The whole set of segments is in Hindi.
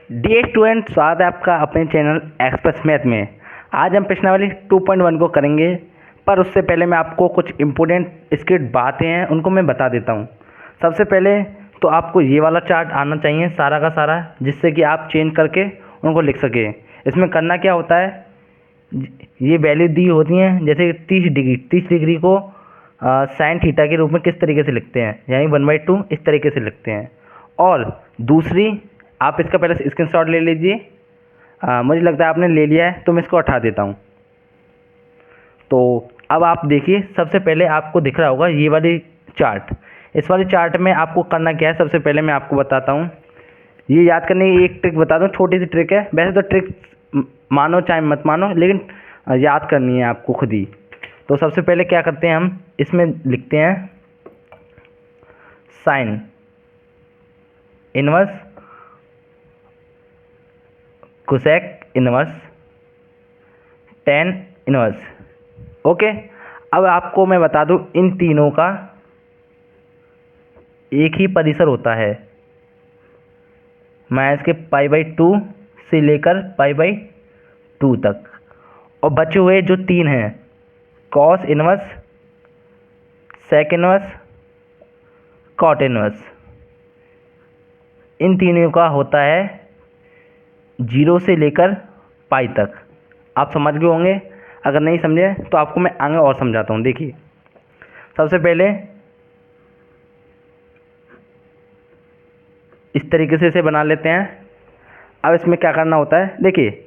डियर स्टूडेंट, स्वागत है आपका अपने चैनल एक्सप्रेस मैथ में। आज हम प्रश्नावली 2.1 को करेंगे, पर उससे पहले मैं आपको कुछ इम्पोर्टेंट इसकी बातें हैं उनको मैं बता देता हूँ। सबसे पहले तो आपको ये वाला चार्ट आना चाहिए सारा का सारा, जिससे कि आप चेंज करके उनको लिख सकें। इसमें करना क्या होता है, ये वैल्यू दी होती हैं, जैसे 30 डिग्री को साइन थीटा के रूप में किस तरीके से लिखते हैं, यानी 1/2 इस तरीके से लिखते हैं। और दूसरी, आप इसका पहले स्क्रीनशॉट ले लीजिए। मुझे लगता है आपने ले लिया है, तो मैं इसको हटा देता हूँ। तो अब आप देखिए, सबसे पहले आपको दिख रहा होगा ये वाली चार्ट। इस वाली चार्ट में आपको करना क्या है, सबसे पहले मैं आपको बताता हूँ। ये याद करने की एक ट्रिक बता दूँ, छोटी सी ट्रिक है। वैसे तो ट्रिक मानो चाहे मत मानो, लेकिन याद करनी है आपको खुद ही। तो सबसे पहले क्या करते हैं, हम इसमें लिखते हैं sine inverse cosec inverse tan inverse. Okay, अब आपको मैं बता दूं, इन तीनों का एक ही परिसर होता है, माइनस के π/2 से लेकर π/2 तक। और बचे हुए जो तीन हैं, cos inverse, sec inverse, cot inverse, इन तीनों का होता है 0 से लेकर पाई तक। आप समझ गए होंगे, अगर नहीं समझे तो आपको मैं आगे और समझाता हूँ। देखिए, सबसे पहले इस तरीके से इसे बना लेते हैं। अब इसमें क्या करना होता है, देखिए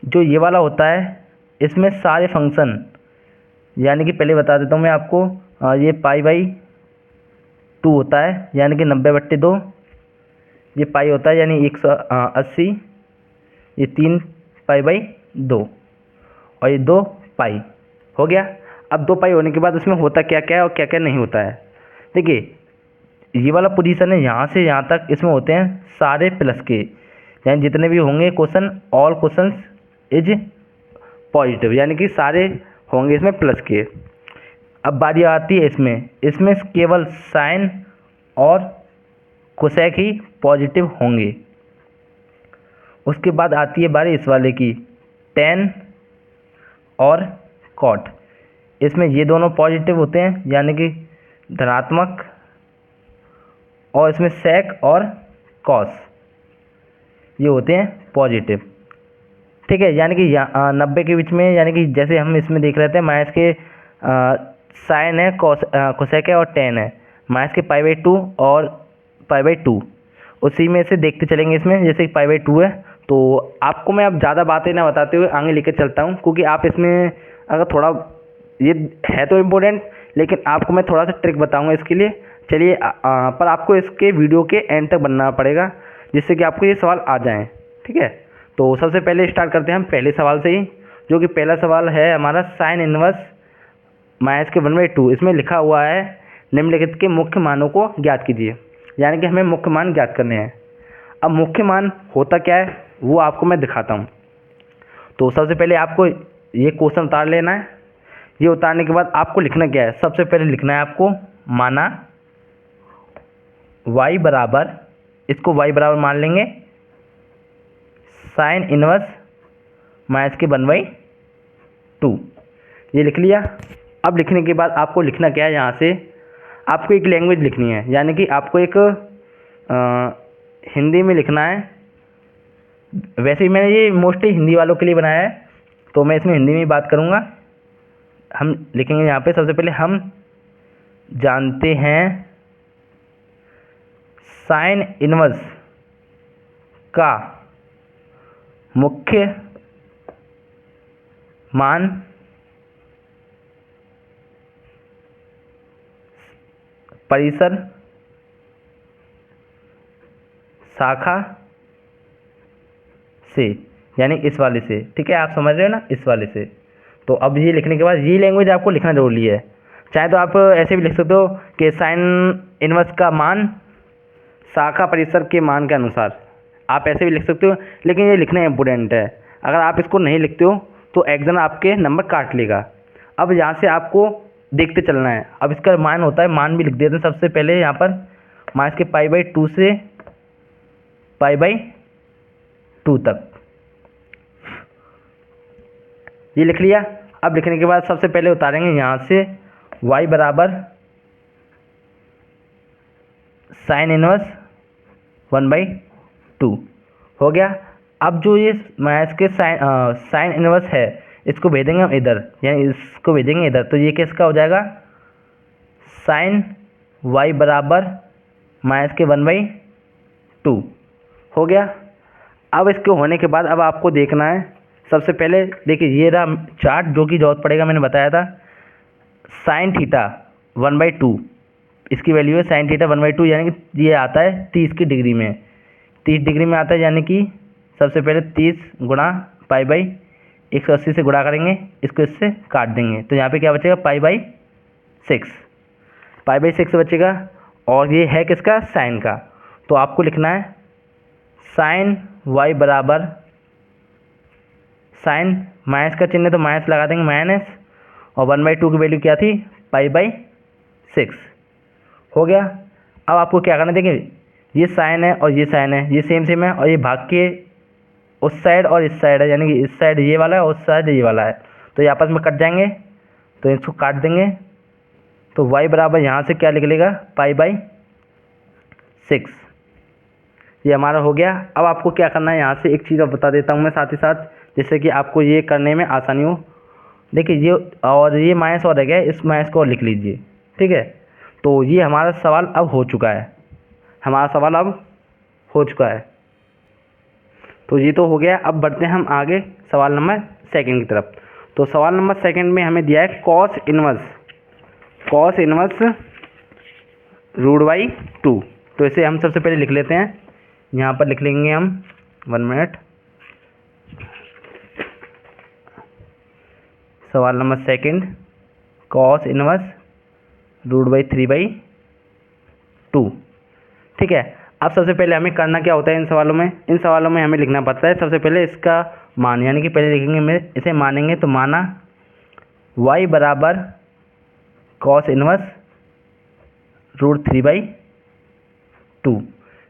जो ये वाला होता है, इसमें सारे फंक्शन, यानी कि पहले बता देता हूँ मैं आपको, ये π/2 होता है, यानी कि 90/2। ये पाई होता है, यानी 180। ये 3 π/2 और ये 2 पाई हो गया। अब 2 पाई होने के बाद उसमें होता क्या क्या है और क्या क्या नहीं होता है। देखिए, ये वाला पोजीशन है, यहाँ से यहाँ तक इसमें होते हैं सारे प्लस के, यानी जितने भी होंगे question, all questions is positive, यानी कि सारे होंगे इसमें प्लस के। अब बारी आती है इसमें केवल साइन और कोसेक ही पॉजिटिव होंगे। उसके बाद आती है बारी इस वाले की, टेन और कॉट। इसमें ये दोनों पॉजिटिव होते हैं, यानी कि धनात्मक। और इसमें सेक और कॉस ये होते हैं पॉजिटिव। ठीक है, यानी कि 90 के बीच में, यानी कि जैसे हम इसमें देख रहे थे, माइनस के साइन है, कोसेक है और टेन है, माइनस के π/2 और π/2, उसी में से देखते चलेंगे। इसमें जैसे कि π/2 है, तो आपको मैं अब ज़्यादा बातें ना बताते हुए आगे लेकर चलता हूँ, क्योंकि आप इसमें अगर थोड़ा, ये है तो इम्पोर्टेंट, लेकिन आपको मैं थोड़ा सा ट्रिक बताऊँगा इसके लिए। चलिए, पर आपको इसके वीडियो के एंड तक बनना पड़ेगा, जिससे कि आपको ये सवाल आ जाएँ। ठीक है, तो सबसे पहले स्टार्ट करते हैं हम पहले सवाल से ही, जो कि पहला सवाल है हमारा, साइन इनवर्स माइनस के 1/2। इसमें लिखा हुआ है निम्नलिखित के मुख्य मानों को ज्ञात कीजिए, यानी कि हमें मुख्य मान ज्ञात करने हैं। अब मुख्य मान होता क्या है वो आपको मैं दिखाता हूँ। तो सबसे पहले आपको ये क्वेश्चन उतार लेना है। ये उतारने के बाद आपको लिखना क्या है, सबसे पहले लिखना है आपको माना y बराबर, इसको y बराबर मान लेंगे साइन इनवर्स माइनस के 1/2। ये लिख लिया। अब लिखने के बाद आपको लिखना क्या है, यहाँ से आपको एक लैंग्वेज लिखनी है, यानी कि आपको एक हिंदी में लिखना है। वैसे ही मैंने ये मोस्टली हिंदी वालों के लिए बनाया है, तो मैं इसमें हिंदी में ही बात करूँगा। हम लिखेंगे यहाँ पे, सबसे पहले हम जानते हैं साइन इनवर्स का मुख्य मान परिसर शाखा से, यानी इस वाले से। ठीक है, आप समझ रहे हो ना, इस वाले से। तो अब ये लिखने के बाद ये लैंग्वेज आपको लिखना जरूरी है। चाहे तो आप ऐसे भी लिख सकते हो कि साइन इनवर्स का मान शाखा परिसर के मान के अनुसार, आप ऐसे भी लिख सकते हो, लेकिन ये लिखना इम्पोर्टेंट है। अगर आप इसको नहीं लिखते हो तो एग्जाम आपके नंबर काट लेगा। अब यहाँ से आपको देखते चलना है। अब इसका मान होता है, मान भी लिख देते हैं सबसे पहले यहाँ पर, माइनस के π/2 से 2 तक। ये लिख लिया। अब लिखने के बाद सबसे पहले उतारेंगे यहाँ से y बराबर साइन इनवर्स 1/2 हो गया। अब जो ये मैथ्स के साइन इनवर्स है इसको भेजेंगे हम इधर, यानी इसको भेजेंगे इधर, तो ये किसका हो जाएगा साइन y बराबर माइनस के 1/2 हो गया। अब इसके होने के बाद अब आपको देखना है, सबसे पहले देखिए ये रहा चार्ट जो कि जरूरत पड़ेगा, मैंने बताया था साइन थीटा 1/2, इसकी वैल्यू है साइन थीटा 1/2, यानी कि ये आता है 30 की डिग्री में, 30 डिग्री में आता है, यानी कि सबसे पहले 30 गुणा π/180 से गुणा करेंगे, इसको इससे काट देंगे, तो यहाँ पे क्या बचेगा π/6 बचेगा। और ये है किसका साइन का, तो आपको लिखना है साइन y बराबर साइन माइनस का चिन्ह है तो माइनस लगा देंगे माइनस, और 1/2 की वैल्यू क्या थी π/6 हो गया। अब आपको क्या करना है, देखिए ये साइन है और ये साइन है, ये सेम सेम है, और ये भाग के उस साइड और इस साइड है, यानी कि इस साइड ये वाला है और उस साइड ये वाला है, तो ये आपस में कट जाएंगे, तो इसको काट देंगे, तो y बराबर यहाँ से क्या लिख लेगा π/6, ये हमारा हो गया। अब आपको क्या करना है, यहाँ से एक चीज़ और बता देता हूँ मैं साथ ही साथ, जिससे कि आपको ये करने में आसानी हो। देखिए ये और ये माइनस और रह गया, इस माइनस को और लिख लीजिए, ठीक है। तो ये हमारा सवाल अब हो चुका है, हमारा सवाल अब हो चुका है, तो ये तो हो गया। अब बढ़ते हैं हम आगे सवाल नंबर सेकंड की तरफ। तो सवाल नंबर सेकंड में हमें दिया है कॉस इनवर्स √/2। तो इसे हम सबसे पहले लिख लेते हैं, यहाँ पर लिख लेंगे हम 1 मिनट। सवाल नंबर सेकंड कॉस इनवर्स √3/2, ठीक है। अब सबसे पहले हमें करना क्या होता है इन सवालों में हमें लिखना पड़ता है सबसे पहले इसका मान, यानी कि पहले लिखेंगे मैं इसे मानेंगे, तो माना y बराबर कॉस इनवर्स √3/2,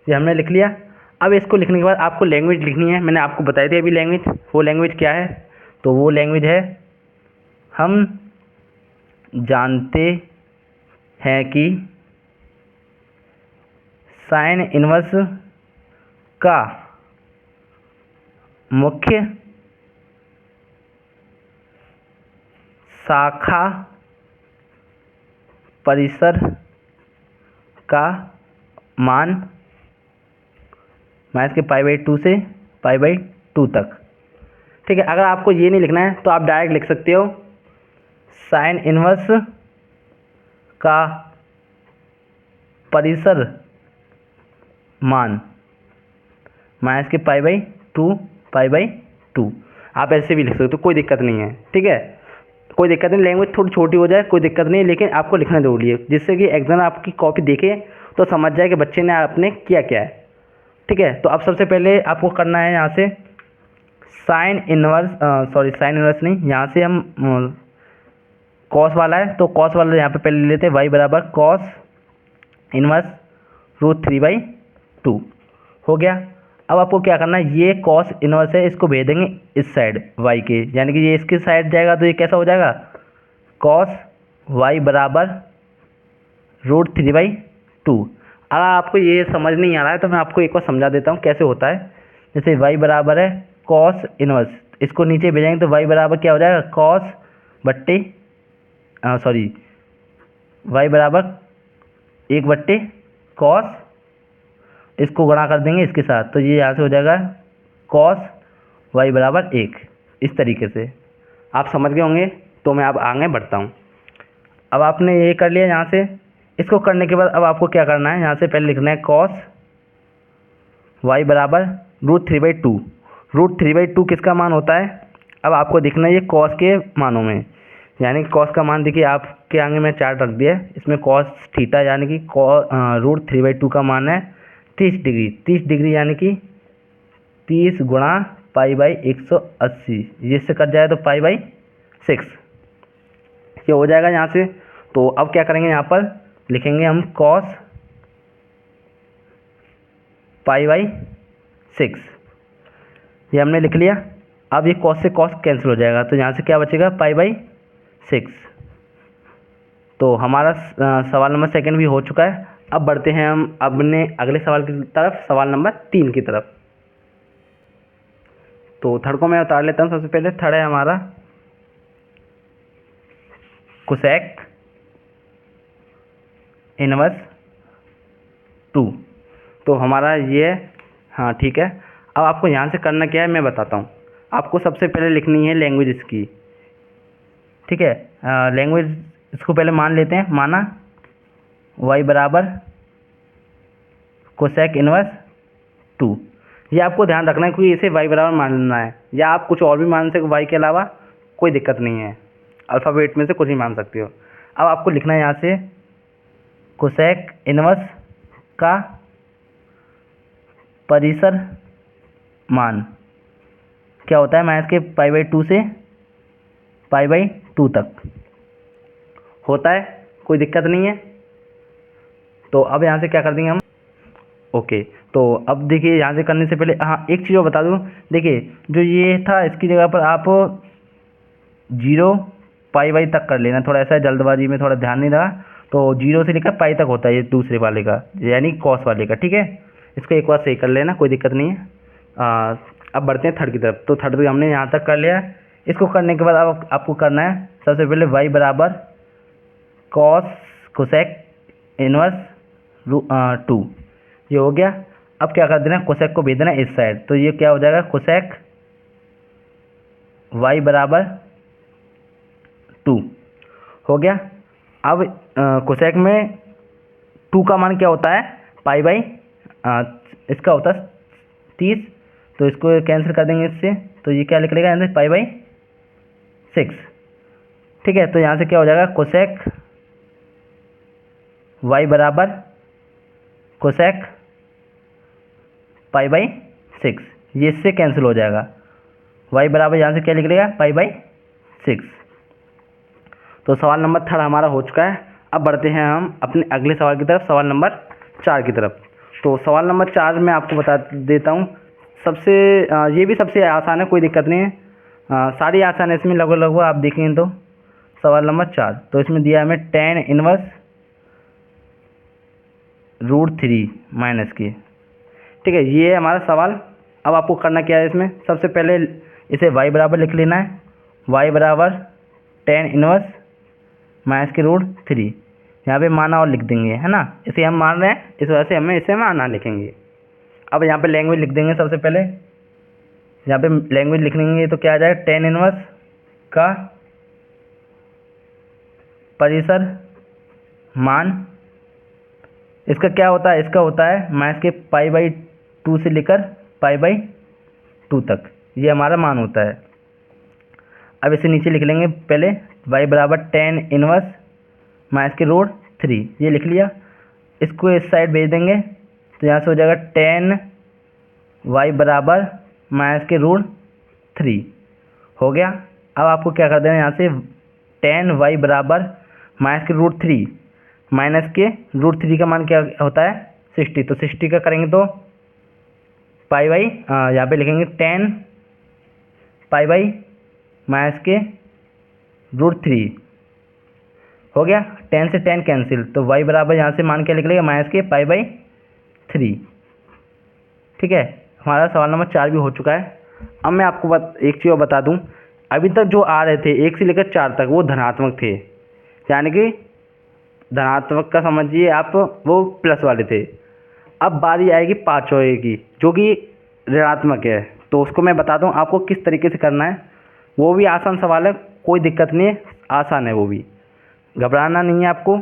ये हमने लिख लिया। अब इसको लिखने के बाद आपको लैंग्वेज लिखनी है, मैंने आपको बताई थी अभी लैंग्वेज, वो लैंग्वेज क्या है, तो वो लैंग्वेज है हम जानते हैं कि साइन इनवर्स का मुख्य शाखा परिसर का मान माइनस के π/2 से π/2 तक, ठीक है। अगर आपको ये नहीं लिखना है तो आप डायरेक्ट लिख सकते हो साइन इनवर्स का परिसर मान माइनस के π/2 आप ऐसे भी लिख सकते हो, कोई दिक्कत नहीं है, ठीक है, कोई दिक्कत नहीं। लैंग्वेज थोड़ी छोटी हो जाए कोई दिक्कत नहीं, लेकिन आपको लिखना जरूरी है, जिससे कि एग्जाम आपकी कॉपी देखे तो समझ जाए कि बच्चे ने आपने किया क्या है, ठीक है। तो अब सबसे पहले आपको करना है यहाँ से साइन इनवर्स नहीं, यहाँ से हम कॉस वाला है, तो कॉस वाला यहाँ पे पहले ले लेते हैं, y बराबर कॉस इनवर्स √3/2 हो गया। अब आपको क्या करना है, ये कॉस इनवर्स है इसको भेज देंगे इस साइड y के, यानी कि ये इसके साइड जाएगा, तो ये कैसा हो जाएगा कॉस y बराबर √3/2। अगर आपको ये समझ नहीं आ रहा है तो मैं आपको एक बार समझा देता हूँ कैसे होता है। जैसे y बराबर है कॉस इनवर्स, इसको नीचे भेजेंगे तो y बराबर क्या हो जाएगा कॉस y बराबर 1/कॉस, इसको गुणा कर देंगे इसके साथ, तो ये यहाँ से हो जाएगा कॉस y बराबर 1। इस तरीके से आप समझ गए होंगे, तो मैं अब आगे बढ़ता हूँ। अब आपने ये कर लिया यहाँ से, इसको करने के बाद अब आपको क्या करना है, यहाँ से पहले लिखना है कॉस y बराबर √3/2। √3/2 किसका मान होता है, अब आपको देखना है ये कॉस के मानों में, यानी कॉस का मान देखिए आपके आगे में चार्ट रख दिया है, इसमें कॉस थीटा यानी कि √3/2 का मान है 30 डिग्री, 30 डिग्री यानी कि 30 गुणा π/180, ये से कट जाए तो π/6 ये हो जाएगा यहाँ से। तो अब क्या करेंगे, यहाँ पर लिखेंगे हम कॉस π/6, ये हमने लिख लिया। अब ये कॉस से कॉस कैंसिल हो जाएगा, तो यहाँ से क्या बचेगा, π/6। तो हमारा सवाल नंबर सेकंड भी हो चुका है। अब बढ़ते हैं हम अपने अगले सवाल की तरफ, सवाल नंबर 3 की तरफ। तो थर्ड को मैं उतार लेता हूँ। सबसे पहले थर्ड है हमारा कोसेक इनवर्स 2। तो हमारा ये, हाँ ठीक है। अब आपको यहाँ से करना क्या है मैं बताता हूँ। आपको सबसे पहले लिखनी है लैंग्वेज इसकी, ठीक है। लैंग्वेज इसको पहले मान लेते हैं। माना y बराबर कोसेक इनवर्स 2। ये आपको ध्यान रखना है क्योंकि इसे y बराबर मानना है, या आप कुछ और भी मान सकते हो y के अलावा, कोई दिक्कत नहीं है। अल्फ़ाबेट में से कुछ भी मान सकते हो। अब आपको लिखना है यहाँ से कोसेक इनवर्स का परिसर मान क्या होता है, माइनस के π/2 से π/2 तक होता है, कोई दिक्कत नहीं है। तो अब यहाँ से क्या कर देंगे हम, ओके। तो अब देखिए यहाँ से करने से पहले हाँ एक चीज़ और बता दूँ। देखिए जो ये था इसकी जगह पर आप 0 π/2 तक कर लेना। थोड़ा ऐसा जल्दबाजी में थोड़ा ध्यान नहीं रहा, तो 0 से लेकर पाई तक होता है ये दूसरे वाले का, यानी कॉस वाले का, ठीक है। इसको एक बार सही कर लेना, कोई दिक्कत नहीं है। अब बढ़ते हैं थर्ड की तरफ। तो थर्ड हमने यहाँ तक कर लिया है। इसको करने के बाद अब आपको करना है सबसे पहले y बराबर कोसेक इनवर्स 2। ये हो गया। अब क्या कर देना, कोसेक को भेज देना इस साइड। तो ये क्या हो जाएगा, कोसेक y बराबर 2 हो गया। अब कोसेक में 2 का मान क्या होता है, इसका होता है 30। तो इसको कैंसिल कर देंगे इससे, तो ये क्या लिख लेगा यहाँ से π/6, ठीक है। तो यहाँ से क्या हो जाएगा, कोसेक y बराबर कोसेक π/6, ये इससे कैंसिल हो जाएगा। y बराबर यहाँ से क्या लिख लेगा, π/6। तो सवाल नंबर थर्ड हमारा हो चुका है। अब बढ़ते हैं हम अपने अगले सवाल की तरफ, सवाल नंबर 4 की तरफ। तो सवाल नंबर 4 में आपको बता देता हूँ। ये भी सबसे आसान है, कोई दिक्कत नहीं है। सारी आसान है इसमें लगभग आप देखेंगे तो। सवाल नंबर 4, तो इसमें दिया हमें tan इनवर्स √3 माइनस की, ठीक है। ये है हमारा सवाल। अब आपको करना क्या है, इसमें सबसे पहले इसे y बराबर लिख लेना है। y बराबर tan इनवर्स माइनस के √3, यहाँ पे माना और लिख देंगे, है ना। इसे हम मान रहे हैं, इस वजह से हमें इसे माना लिखेंगे। अब यहाँ पे लैंग्वेज लिख देंगे। सबसे पहले यहाँ पे लैंग्वेज लिख लेंगे तो क्या आ जाएगा, tan इनवर्स का परिसर मान, इसका क्या होता है, इसका होता है माइनस के π/2 से लेकर π/2 तक, ये हमारा मान होता है। अब इसे नीचे लिख लेंगे पहले, y बराबर tan इनवर्स माइनस के √3, ये लिख लिया। इसको इस साइड भेज देंगे, तो यहाँ से हो जाएगा tan y बराबर माइनस के √3 हो गया। अब आपको क्या कर देना, यहाँ से tan y बराबर माइनस के √3 माइनस के √3 का मान क्या होता है, 60। तो 60 का करेंगे तो यहाँ पे लिखेंगे tan π/ माइनस के √3 हो गया। 10 से 10 कैंसिल, तो y बराबर यहाँ से मान क्या लिख लेगा, माइनस के π/3, ठीक है। हमारा सवाल नंबर 4 भी हो चुका है। अब मैं आपको एक चीज़ और बता दूं। अभी तक जो आ रहे थे 1 से लेकर 4 तक वो धनात्मक थे, यानी कि धनात्मक का समझिए आप, वो प्लस वाले थे। अब बारी आएगी 5वें की, जो कि ऋणात्मक है। तो उसको मैं बता दूं आपको किस तरीके से करना है। वो भी आसान सवाल है, कोई दिक्कत नहीं है, आसान है वो भी, घबराना नहीं है आपको।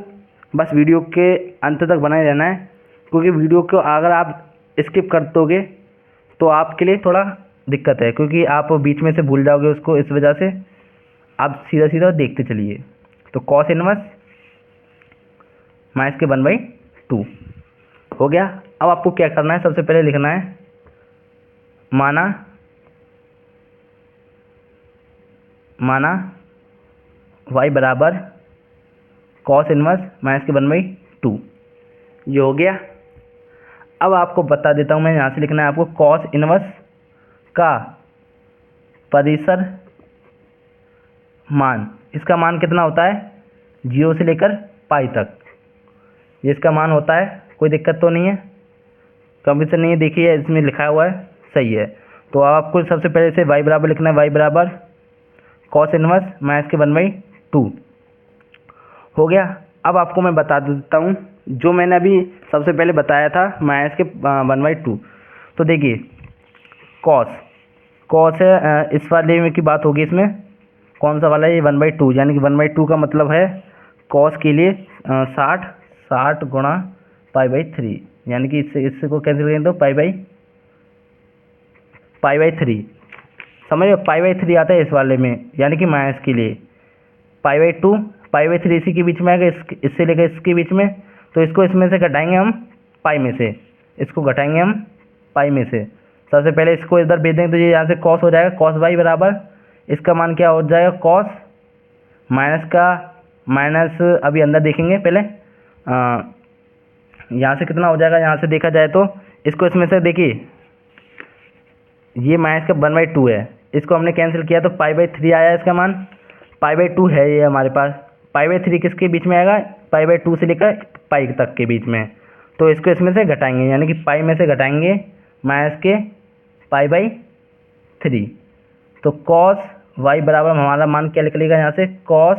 बस वीडियो के अंत तक बने रहना है, क्योंकि वीडियो को अगर आप स्किप कर दोगे तो आपके लिए थोड़ा दिक्कत है, क्योंकि आप बीच में से भूल जाओगे उसको। इस वजह से आप सीधा सीधा देखते चलिए। तो कॉस इनवर्स माइनस के 1/2 हो गया। अब आपको क्या करना है, सबसे पहले लिखना है माना y बराबर कॉस इनवर्स माइनस के 1/2, ये हो गया। अब आपको बता देता हूँ मैं, यहाँ से लिखना है आपको कॉस इनवर्स का परिसर मान, इसका मान कितना होता है 0 से लेकर पाई तक, ये इसका मान होता है। कोई दिक्कत तो नहीं है, कंफ्यूजन नहीं है, देखिए इसमें लिखा हुआ है सही है। तो आपको सबसे पहले से y बराबर लिखना है, y बराबर कॉस इनवर्स माइनस के 1/2 हो गया। अब आपको मैं बता देता हूँ जो मैंने अभी सबसे पहले बताया था माइनस के 1/2। तो देखिए कॉस है, इस वाले में की बात होगी, इसमें कौन सा वाला है ये 1/2, यानी कि 1/2 का मतलब है कॉस के लिए 60 गुणा π/3, यानी कि इससे को कैंसिल करें तो π/3 समझ लो, π/3 आता है इस वाले में, यानी कि माइनस के लिए π/2 π/3 इसी के बीच में आएगा, इससे लेकर इसके बीच में। तो इसको इसमें से घटाएंगे हम पाई में से, इसको घटाएंगे हम पाई में से। सबसे पहले इसको इधर भेज देंगे तो ये यहाँ से कॉस हो जाएगा, कॉस y बराबर इसका मान क्या हो जाएगा कॉस माइनस का माइनस, अभी अंदर देखेंगे पहले यहाँ से कितना हो जाएगा। यहाँ से देखा जाए तो इसको इसमें से देखिए ये माइनस का 1/2 है, इसको हमने कैंसिल किया तो π/3 आया इसका मान, π/2 है ये हमारे पास। π/3 किसके बीच में आएगा, π/2 से लेकर पाई तक के बीच में। तो इसको इसमें से घटाएंगे, यानी कि पाई में से घटाएंगे माइनस के π/3। तो कॉस y बराबर हमारा मान क्या निकलेगा यहाँ से, कॉस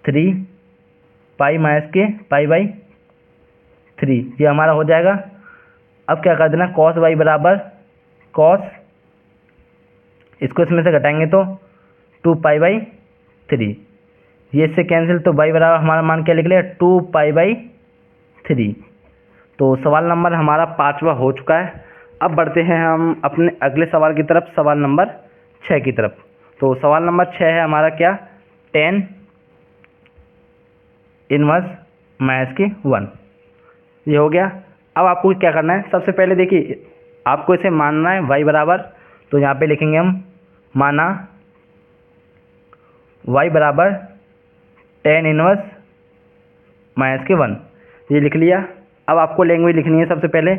3 पाई माइनस के π/3, ये हमारा हो जाएगा। अब क्या कर देना, कॉस y बराबर कॉस, इसको इसमें से घटाएंगे तो 2 π/3, ये इससे कैंसिल, तो y बराबर हमारा मान क्या निकलेगा 2 π/3। तो सवाल नंबर हमारा 5वां हो चुका है। अब बढ़ते हैं हम अपने अगले सवाल की तरफ, सवाल नंबर 6 की तरफ। तो सवाल नंबर 6 है हमारा क्या, tan इनवर्स माइनस के 1, ये हो गया। अब आपको क्या करना है, सबसे पहले देखिए आपको इसे मानना है y बराबर, तो यहाँ पे लिखेंगे हम माना y बराबर tan इनवर्स माइनस के 1, ये लिख लिया। अब आपको लैंग्वेज लिखनी है सबसे पहले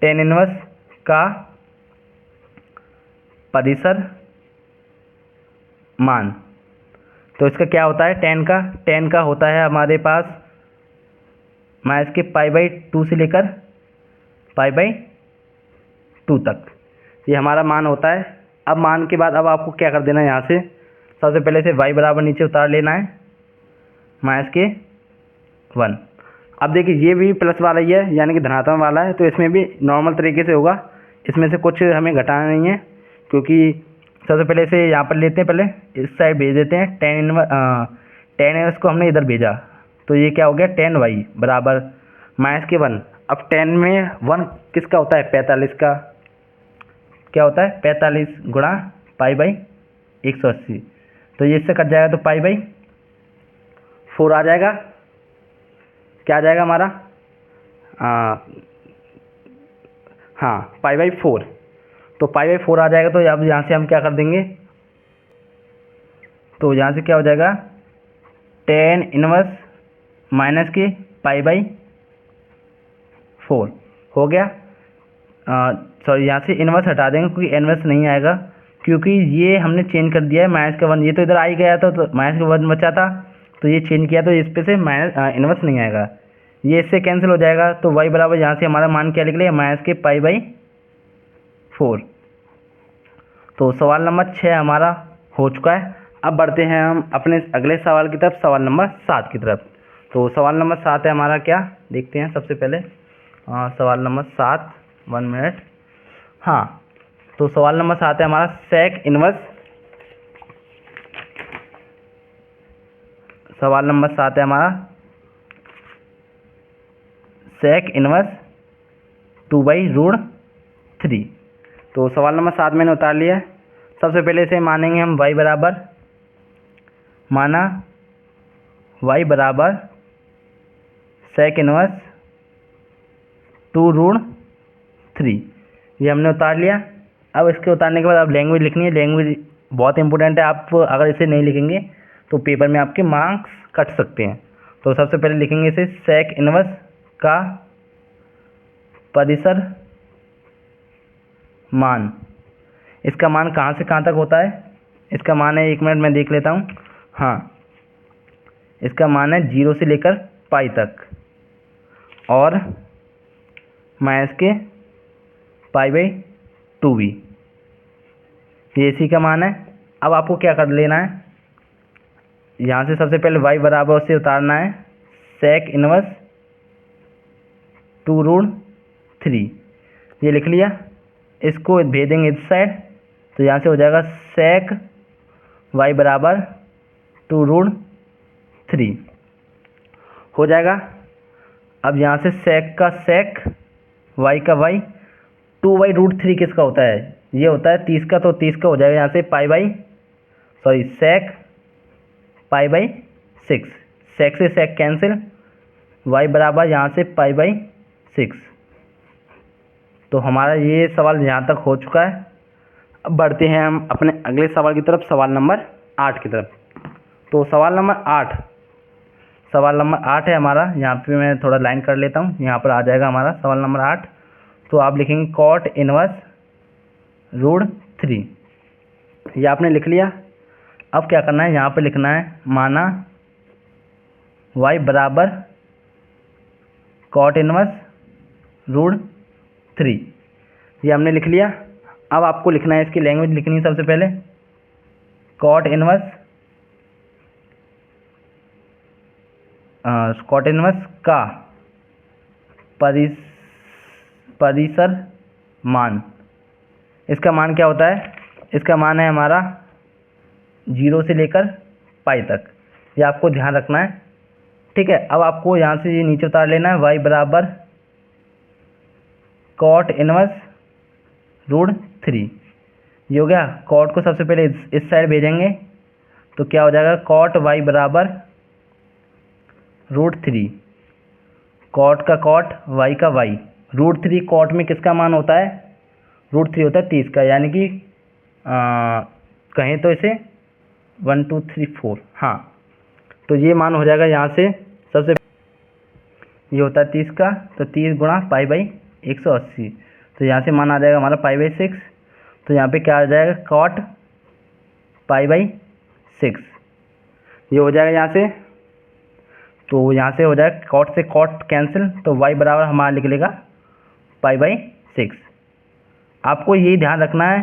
tan इनवर्स का परिसर मान। तो इसका क्या होता है, tan का होता है हमारे पास माइनस के π/2 से लेकर π/2 तक, ये हमारा मान होता है। अब मान के बाद अब आपको क्या कर देना है, यहाँ से सबसे पहले से y बराबर नीचे उतार लेना है माइनस के 1। अब देखिए ये भी प्लस वाला ही है, यानी कि धनात्मक वाला है, तो इसमें भी नॉर्मल तरीके से होगा, इसमें से कुछ हमें घटाना नहीं है, क्योंकि सबसे पहले से यहाँ पर लेते हैं, पहले इस साइड भेज देते हैं tan इनवर्स को हमने इधर भेजा, तो ये क्या हो गया tan y बराबर माइनस के 1। अब tan में 1 किसका होता है, 45 का, क्या होता है 45 गुणा π/180, तो ये इससे कट जाएगा तो π/4 आ जाएगा। क्या आ जाएगा हमारा, हाँ π/4, तो π/4 आ जाएगा। तो अब यहाँ से हम क्या कर देंगे, तो यहाँ से क्या हो जाएगा tan इनवर्स माइनस के π/4 हो गया। सॉरी यहाँ से इनवर्स हटा देंगे क्योंकि इनवर्स नहीं आएगा, क्योंकि ये हमने चेंज कर दिया है माइनस का 1, ये तो इधर आ ही गया था, तो माइनस का 1 बचा था, तो ये चेंज किया तो इस पे से माइनस इनवर्स नहीं आएगा, ये इससे कैंसिल हो जाएगा। तो y बराबर यहाँ से हमारा मान क्या निकलेगा, माइनस के π/4। तो सवाल नंबर 6 हमारा हो चुका है। अब बढ़ते हैं हम अपने अगले सवाल की तरफ, सवाल नंबर 7 की तरफ। तो सवाल नंबर 7 है हमारा क्या, देखते हैं सबसे पहले सवाल नंबर 7, 1 मिनट, हाँ। तो सवाल नंबर 7 है हमारा सेक इनवर्स, सवाल नंबर 7 है हमारा सेक इनवर्स 2/√3। तो सवाल नंबर 7 मैंने उतार लिया है। सबसे पहले से मानेंगे हम y बराबर, माना y बराबर सेक इनवर्स 2√3, ये हमने उतार लिया। अब इसके उतारने के बाद अब लैंग्वेज लिखनी है, लैंग्वेज बहुत इंपॉर्टेंट है, आप अगर इसे नहीं लिखेंगे तो पेपर में आपके मार्क्स कट सकते हैं। तो सबसे पहले लिखेंगे इसे सेक इनवर्स का परिसर मान, इसका मान कहाँ से कहाँ तक होता है? इसका मान है, 1 मिनट मैं देख लेता हूँ। हाँ, इसका मान है 0 से लेकर पाई तक, और माइनस के π/2 भी, ये इसी का मान है। अब आपको क्या कर लेना है, यहाँ से सबसे पहले y बराबर से उतारना है sec इनवर्स 2√3, ये लिख लिया। इसको भेजेंगे इस साइड, तो यहाँ से हो जाएगा sec y बराबर 2√3 हो जाएगा। अब यहाँ से sec का sec, y का y, 2/√3 किसका होता है? ये होता है 30 का, तो 30 का हो जाएगा यहाँ से sec π/6, sec से sec कैंसिल, y बराबर यहाँ से π/6। तो हमारा ये सवाल यहाँ तक हो चुका है। अब बढ़ते हैं हम अपने अगले सवाल की तरफ, सवाल नंबर 8 की तरफ। तो सवाल नंबर 8 है हमारा। यहाँ पे मैं थोड़ा लाइन कर लेता हूँ, यहाँ पर आ जाएगा हमारा सवाल नंबर 8। तो आप लिखेंगे cot इनवर्स √3, ये आपने लिख लिया। अब क्या करना है, यहाँ पे लिखना है माना y बराबर cot इनवर्स √3, ये हमने लिख लिया। अब आपको लिखना है, इसकी लैंग्वेज लिखनी है सबसे पहले, cot इनवर्स का परिसर मान। इसका मान क्या होता है? इसका मान है हमारा 0 से लेकर पाई तक, ये आपको ध्यान रखना है, ठीक है। अब आपको यहाँ से ये नीचे उतार लेना है, y बराबर cot इनवर्स √3, ये हो गया। cot को सबसे पहले इस साइड भेजेंगे, तो क्या हो जाएगा cot y बराबर √3, cot का cot, y का y, √3 cot में किसका मान होता है? √3 होता है 30 का, यानी कि कहें तो इसे 1 2 3 4, हाँ, तो ये मान हो जाएगा यहाँ से सबसे, ये होता है 30 का, तो 30 गुणा π/180, तो यहाँ से मान आ जाएगा हमारा π/6। तो यहाँ पे क्या आ जाएगा cot π/6, ये हो जाएगा यहाँ से। तो यहाँ से हो जाएगा cot से cot कैंसिल, तो y बराबर हमारा लिख लेगा π/6। आपको यही ध्यान रखना है,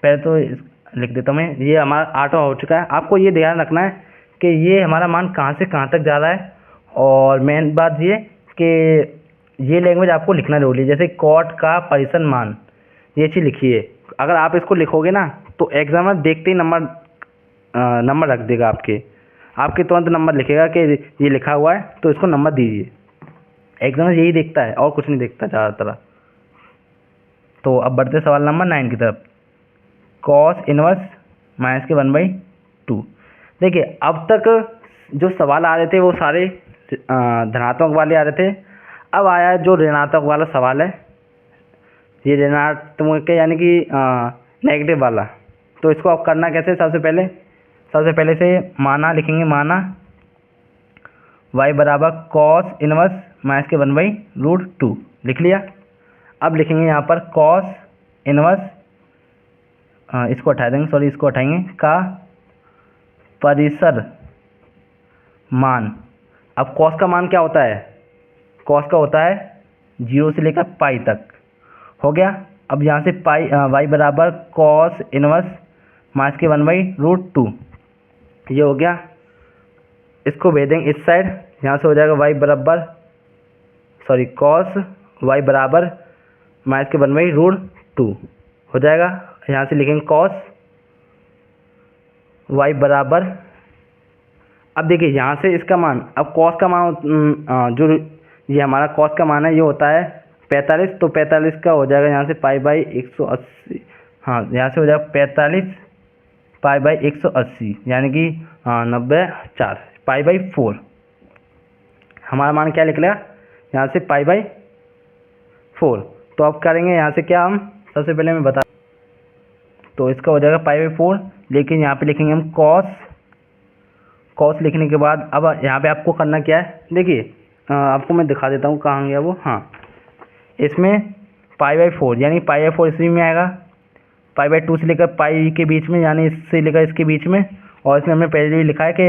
पहले तो लिख देता हूँ मैं, ये हमारा 8वां हो चुका है। आपको ये ध्यान रखना है कि ये हमारा मान कहाँ से कहाँ तक जा रहा है, और मेन बात ये कि ये लैंग्वेज आपको लिखना जरूरी है। जैसे cot का परिसर मान, ये चीज़ लिखिए। अगर आप इसको लिखोगे ना, तो एग्जामिनर देखते ही नंबर रख देगा आपके तुरंत नंबर लिखेगा कि ये लिखा हुआ है, तो इसको नंबर दीजिए। एग्जामिनर यही देखता है और कुछ नहीं देखता ज़्यादातर। तो अब बढ़ते सवाल नंबर 9 की तरफ, cos इनवर्स -1/2। देखिए, अब तक जो सवाल आ रहे थे वो सारे धनात्मक वाले आ रहे थे। अब आया जो ऋणात्मक वाला सवाल है, ये ऋणात्मक यानी कि नेगेटिव वाला। तो इसको आप करना कैसे? सबसे पहले से माना लिखेंगे, माना y बराबर cos इनवर्स -1/√2 लिख लिया। अब लिखेंगे यहाँ पर cos इनवर्स, इसको हटा देंगे, सॉरी इसको हटाएंगे, का परिसर मान। अब cos का मान क्या होता है? cos का होता है 0 से लेकर पाई तक, हो गया। अब यहाँ से y बराबर cos इनवर्स -1/√2, ये हो गया। इसको भेज देंगे इस साइड, यहाँ से हो जाएगा cos y बराबर -1/√2 हो जाएगा। यहाँ से लिखेंगे cos y बराबर, अब देखिए यहाँ से इसका मान, अब cos का मान जो ये हमारा cos का मान है ये होता है 45, तो 45 का हो जाएगा यहाँ से π/180, हाँ यहाँ से हो जाएगा 45 π/180, यानी कि 94 π/4। हमारा मान क्या निकलेगा यहाँ से π/4। तो अब करेंगे यहाँ से क्या, हम सबसे पहले मैं बता, तो इसका हो जाएगा π/4, लेकिन यहाँ पे लिखेंगे हम cos लिखने के बाद अब यहाँ पे आपको करना क्या है, देखिए आपको मैं दिखा देता हूँ कहाँ गया वो, हाँ इसमें π/4 यानी π/4 इसमें आएगा, π/2 से लेकर पाई के बीच में, यानी इससे लेकर इसके बीच में। और इसमें हमने पहले भी लिखा है कि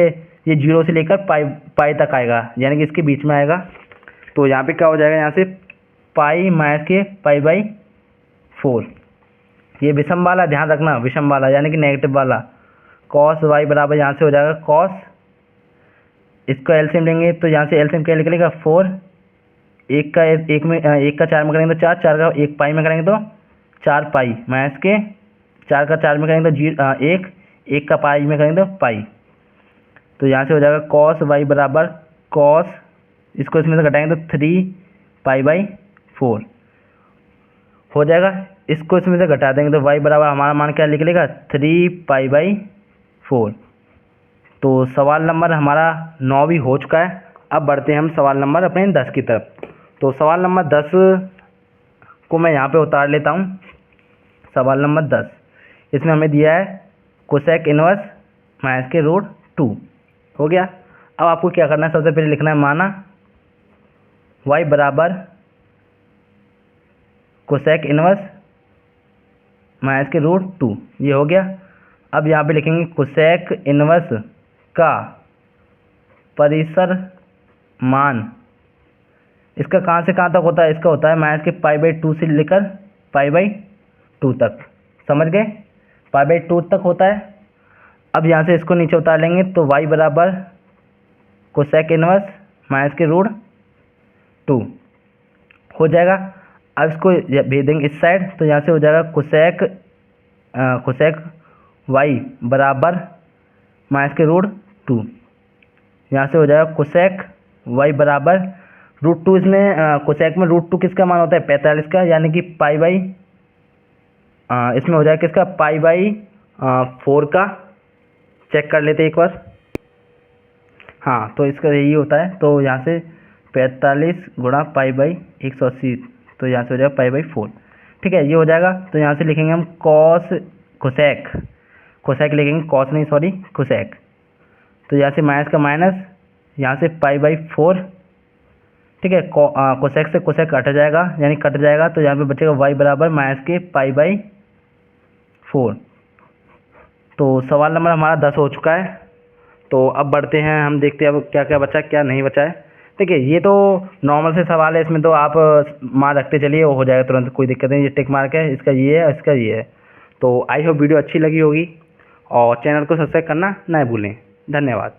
ये 0 से लेकर पाई तक आएगा, यानी कि इसके बीच में आएगा। तो यहाँ पे क्या हो जाएगा, यहाँ से पाई माइनस के π/4। ये विषम वाला ध्यान रखना, विषम वाला यानी कि नेगेटिव वाला। cos y बराबर यहाँ से हो जाएगा cos, इसका एलसीएम लेंगे तो यहाँ से एलसीएम क्या निकलेगा 4। एक का 4 में करेंगे तो 4, 4 का 1 पाई में करेंगे तो 4 पाई माइनस के 4 का 4 में करेंगे तो 1, 1 का पाई में करेंगे तो पाई। तो यहाँ से हो जाएगा cos y बराबर cos, इसको इसमें से घटाएंगे तो 3π/4 हो जाएगा। इसको इसमें से घटा देंगे तो y बराबर हमारा मान क्या निकलेगा 3π/4। तो सवाल नंबर हमारा 9 भी हो चुका है। अब बढ़ते हैं हम सवाल नंबर अपने 10 की तरफ। तो सवाल नंबर 10 को मैं यहाँ पे उतार लेता हूँ। सवाल नंबर 10, इसमें हमें दिया है कोसेक इनवर्स माइनस के √2 हो गया। अब आपको क्या करना है, सबसे पहले लिखना है माना y बराबर कोसेक इनवर्स माइनस के √2, ये हो गया। अब यहाँ पे लिखेंगे कोसेक इनवर्स का परिसर मान, इसका कहाँ से कहाँ तक होता है, इसका होता है माइनस के π/2 से लेकर π/2 तक, समझ गए, π/2 तक होता है। अब यहाँ से इसको नीचे उतार लेंगे तो y बराबर कोसेक इनवर्स माइनस के √2 हो जाएगा। अब इसको भेज देंगे इस साइड, तो यहाँ से हो जाएगा कोसेक y बराबर माइनस के √2, यहाँ से हो जाएगा कोसेक y बराबर √2। इसमें कोसेक में √2 किसका मान होता है 45 का, यानी कि इसमें हो जाएगा किसका π/4 का। चेक कर लेते एक बार, हाँ तो इसका यही होता है। तो यहाँ से 45 गुणा π/180, तो यहाँ से हो जाएगा π/4, ठीक है, ये हो जाएगा। तो यहाँ से लिखेंगे हम कोसेक लिखेंगे, कॉस नहीं सॉरी कोसेक। तो यहाँ से माइनस का माइनस, यहाँ से π/4, ठीक है। कोसेक से कोसेक कट जाएगा, यानी कट जाएगा, तो यहाँ पे बचेगा y बराबर माइनस के π/4। तो सवाल नंबर हमारा 10 हो चुका है। तो अब बढ़ते हैं, हम देखते हैं अब क्या क्या बचा क्या नहीं बचा है। देखिए ये तो नॉर्मल से सवाल है, इसमें तो आप मार्क रखते चलिए, वो हो जाएगा तुरंत, कोई दिक्कत नहीं। ये टिक मार्क है, इसका ये है, इसका ये है। तो आई होप वीडियो अच्छी लगी होगी, और चैनल को सब्सक्राइब करना ना भूलें। धन्यवाद।